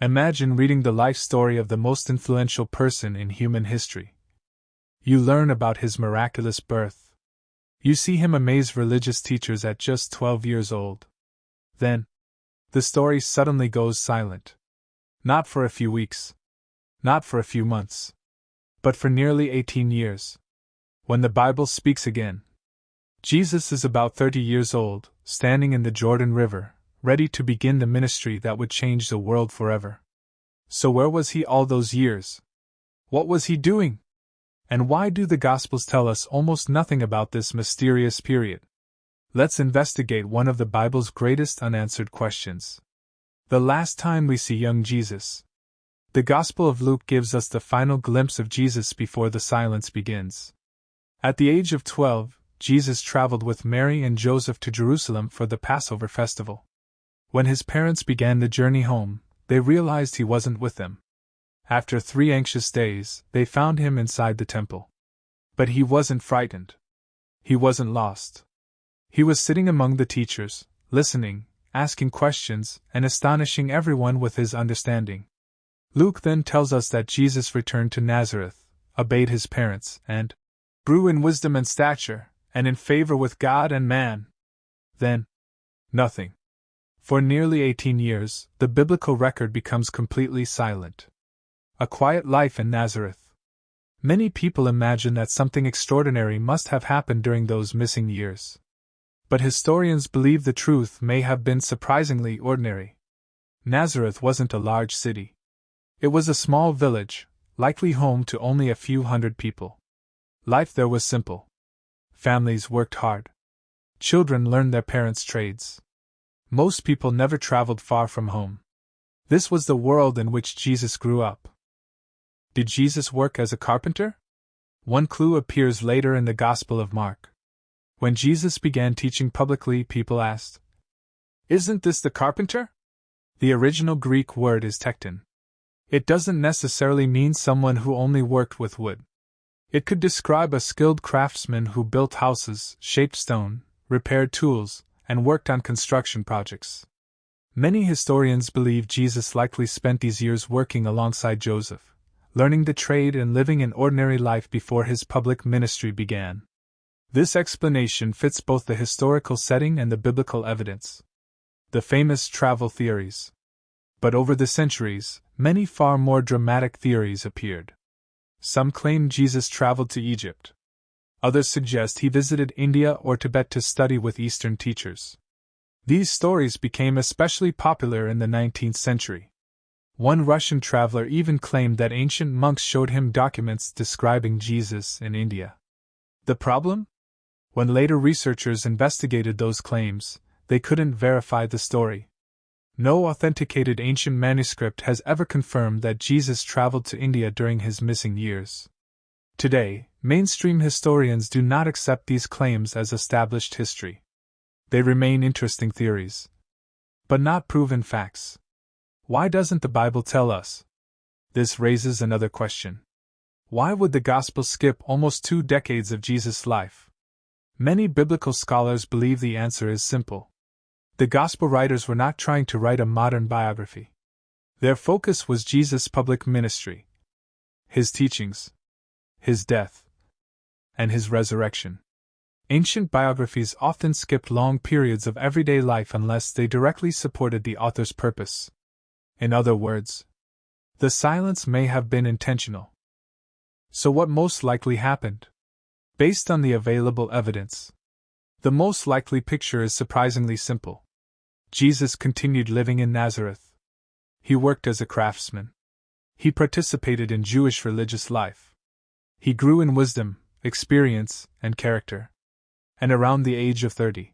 Imagine reading the life story of the most influential person in human history. You learn about his miraculous birth. You see him amaze religious teachers at just 12 years old. Then, the story suddenly goes silent. Not for a few weeks. Not for a few months. But for nearly 18 years. When the Bible speaks again, Jesus is about 30 years old, standing in the Jordan River, ready to begin the ministry that would change the world forever. So where was he all those years? What was he doing? And why do the Gospels tell us almost nothing about this mysterious period? Let's investigate one of the Bible's greatest unanswered questions. The last time we see young Jesus. The Gospel of Luke gives us the final glimpse of Jesus before the silence begins. At the age of 12, Jesus traveled with Mary and Joseph to Jerusalem for the Passover festival. When his parents began the journey home, they realized he wasn't with them. After 3 anxious days, they found him inside the temple. But he wasn't frightened. He wasn't lost. He was sitting among the teachers, listening, asking questions, and astonishing everyone with his understanding. Luke then tells us that Jesus returned to Nazareth, obeyed his parents, and grew in wisdom and stature, and in favor with God and man. Then, nothing. For nearly 18 years, the biblical record becomes completely silent. A quiet life in Nazareth. Many people imagine that something extraordinary must have happened during those missing years. But historians believe the truth may have been surprisingly ordinary. Nazareth wasn't a large city. It was a small village, likely home to only a few hundred people. Life there was simple. Families worked hard. Children learned their parents' trades. Most people never traveled far from home. This was the world in which Jesus grew up. Did Jesus work as a carpenter? One clue appears later in the Gospel of Mark. When Jesus began teaching publicly, people asked, "Isn't this the carpenter?" The original Greek word is Tekton. It doesn't necessarily mean someone who only worked with wood. It could describe a skilled craftsman who built houses, shaped stone, repaired tools, and worked on construction projects. Many historians believe Jesus likely spent these years working alongside Joseph, learning the trade and living an ordinary life before his public ministry began. This explanation fits both the historical setting and the biblical evidence. The famous travel theories. But over the centuries, many far more dramatic theories appeared. Some claim Jesus traveled to Egypt. Others suggest he visited India or Tibet to study with Eastern teachers. These stories became especially popular in the 19th century. One Russian traveler even claimed that ancient monks showed him documents describing Jesus in India. The problem? When later researchers investigated those claims, they couldn't verify the story. No authenticated ancient manuscript has ever confirmed that Jesus traveled to India during his missing years. Today, mainstream historians do not accept these claims as established history. They remain interesting theories, but not proven facts. Why doesn't the Bible tell us? This raises another question. Why would the Gospel skip almost 2 decades of Jesus' life? Many biblical scholars believe the answer is simple. The Gospel writers were not trying to write a modern biography. Their focus was Jesus' public ministry, his teachings, his death, and his resurrection. Ancient biographies often skipped long periods of everyday life unless they directly supported the author's purpose. In other words, the silence may have been intentional. So what most likely happened? Based on the available evidence, the most likely picture is surprisingly simple. Jesus continued living in Nazareth. He worked as a craftsman. He participated in Jewish religious life. He grew in wisdom, experience, and character. And around the age of 30,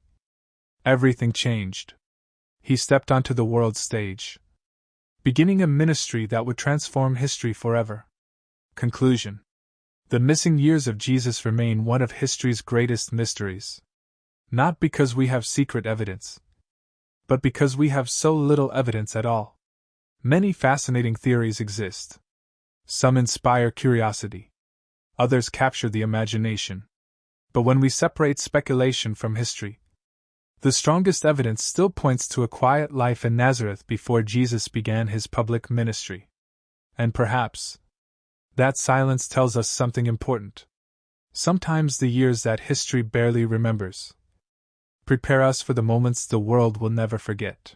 everything changed. He stepped onto the world's stage, beginning a ministry that would transform history forever. Conclusion. The missing years of Jesus remain one of history's greatest mysteries. Not because we have secret evidence, but because we have so little evidence at all. Many fascinating theories exist. Some inspire curiosity. Others capture the imagination. But when we separate speculation from history, The strongest evidence still points to a quiet life in Nazareth before Jesus began his public ministry. And perhaps that silence tells us something important. Sometimes the years that history barely remembers prepare us for the moments the world will never forget.